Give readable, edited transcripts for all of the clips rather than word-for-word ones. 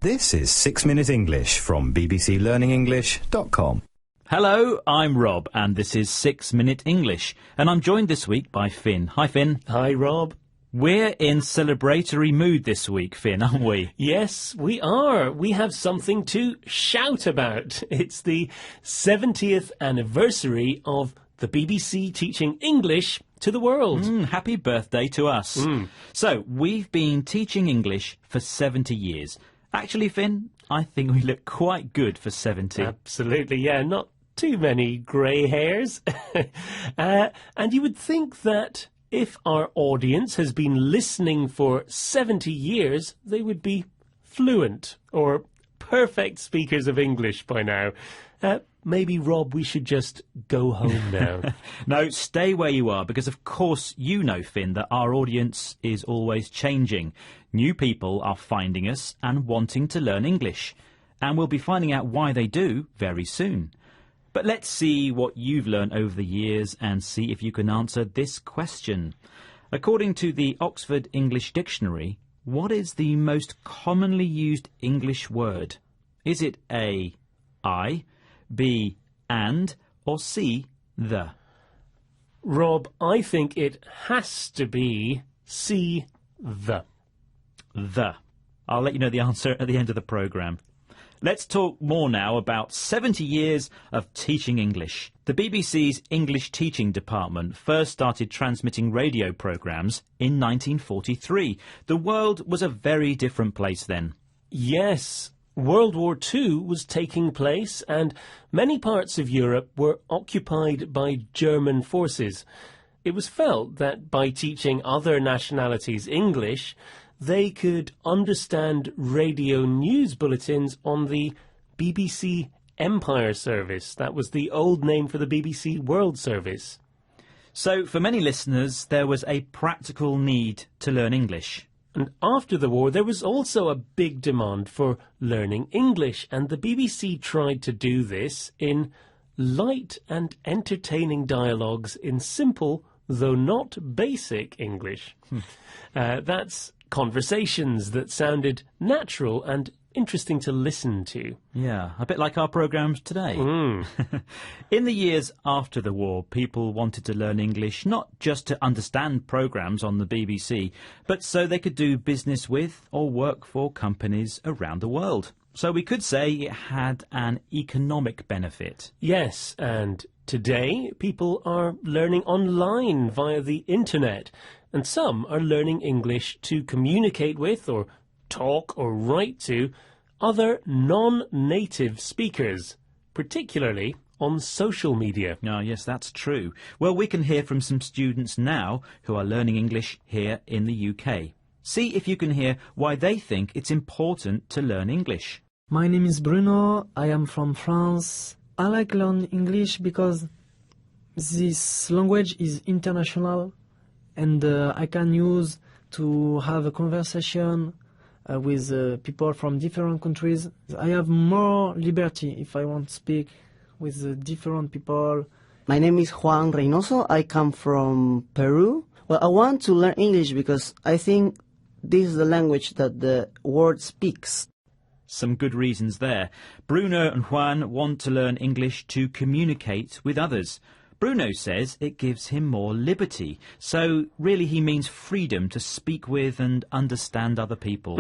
This is 6 Minute English from bbclearningenglish.com. Hello, I'm Rob, and this is 6 Minute English, and I'm joined this week by Finn. Hi, Finn. Hi, Rob. We're in celebratory mood this week, Finn, aren't we? Yes, we are. We have something to shout about. It's the 70th anniversary of the BBC teaching English to the world. Happy birthday to us. So, we've been teaching English for 70 years. Actually, Finn, I think we look quite good for 70. Absolutely, yeah. Not too many grey hairs. And you would think that if our audience has been listening for 70 years, they would be fluent or perfect speakers of English by now. Maybe, Rob, we should just go home now. No, stay where you are, because of course you know, Finn, that our audience is always changing. New people are finding us and wanting to learn English. And we'll be finding out why they do very soon. But let's see what you've learned over the years and see if you can answer this question. According to the Oxford English Dictionary, what is the most commonly used English word? Is it A, I, B, and, or C, the? Rob, I think it has to be C, the. The. I'll let you know the answer at the end of the programme. Let's talk more now about 70 years of teaching English. The BBC's English Teaching Department first started transmitting radio programmes in 1943. The world was a very different place then. Yes, World War II was taking place and many parts of Europe were occupied by German forces. It was felt that by teaching other nationalities English, they could understand radio news bulletins on the BBC Empire Service. That was the old name for the BBC World Service. So for many listeners, there was a practical need to learn English. And after the war, there was also a big demand for learning English, and the BBC tried to do this in light and entertaining dialogues in simple, though not basic, English. That's conversations that sounded natural and interesting to listen to. Yeah, a bit like our programmes today. In the years after the war, people wanted to learn English not just to understand programmes on the BBC, but so they could do business with or work for companies around the world. So we could say it had an economic benefit. Yes, and today people are learning online via the internet, and some are learning English to communicate with or talk or write to other non-native speakers, particularly on social media. Oh, yes, that's true. Well, we can hear from some students now who are learning English here in the UK. See if you can hear why they think it's important to learn English. My name is Bruno. I am from France. I like learn English because this language is international and I can use to have a conversation with people from different countries. I have more liberty if I want to speak with different people. My name is Juan Reynoso. I come from Peru. Well, I want to learn English because I think this is the language that the world speaks. Some good reasons there. Bruno and Juan want to learn English to communicate with others. Bruno says it gives him more liberty, so really he means freedom to speak with and understand other people.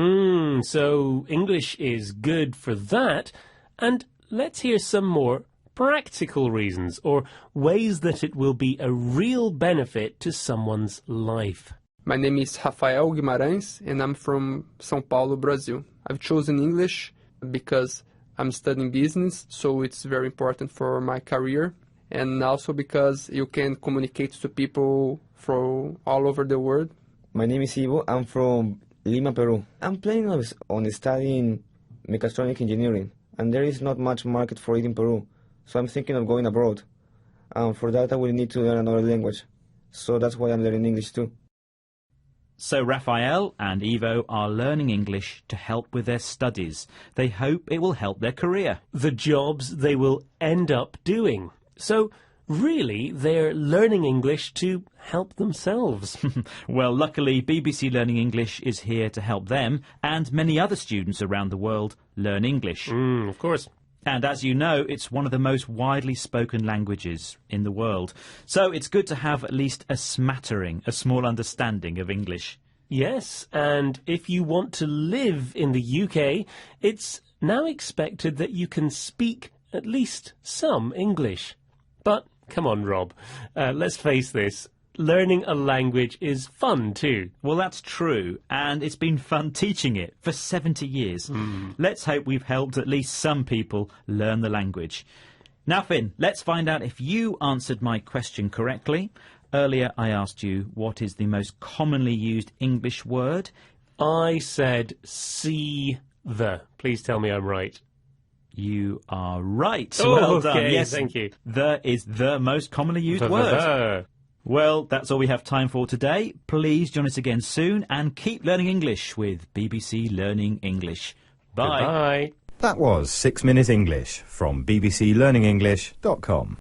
So English is good for that, and let's hear some more practical reasons or ways that it will be a real benefit to someone's life. My name is Rafael Guimarães and I'm from São Paulo, Brazil. I've chosen English because I'm studying business, so it's very important for my career. And also because you can communicate to people from all over the world. My name is Ivo. I'm from Lima, Peru. I'm planning on studying mechatronic engineering, and there is not much market for it in Peru, so I'm thinking of going abroad. For that, I will need to learn another language, so that's why I'm learning English too. So Raphael and Ivo are learning English to help with their studies. They hope it will help their career. The jobs they will end up doing. So really, they're learning English to help themselves. Well, luckily, BBC Learning English is here to help them and many other students around the world learn English. Of course. And as you know, it's one of the most widely spoken languages in the world. So it's good to have at least a smattering, a small understanding of English. Yes, and if you want to live in the UK, it's now expected that you can speak at least some English. But come on, Rob, let's face this. Learning a language is fun too. Well, that's true, and it's been fun teaching it for 70 years. Let's hope we've helped at least some people learn the language. Now, Finn, let's find out if you answered my question correctly. Earlier, I asked you what is the most commonly used English word. I said see the. Please tell me I'm right. You are right. Oh, well done. okay, Yes, thank you. The is the most commonly used word. Well, that's all we have time for today. Please join us again soon and keep learning English with BBC Learning English. Bye. Bye. That was 6 Minute English from bbclearningenglish.com.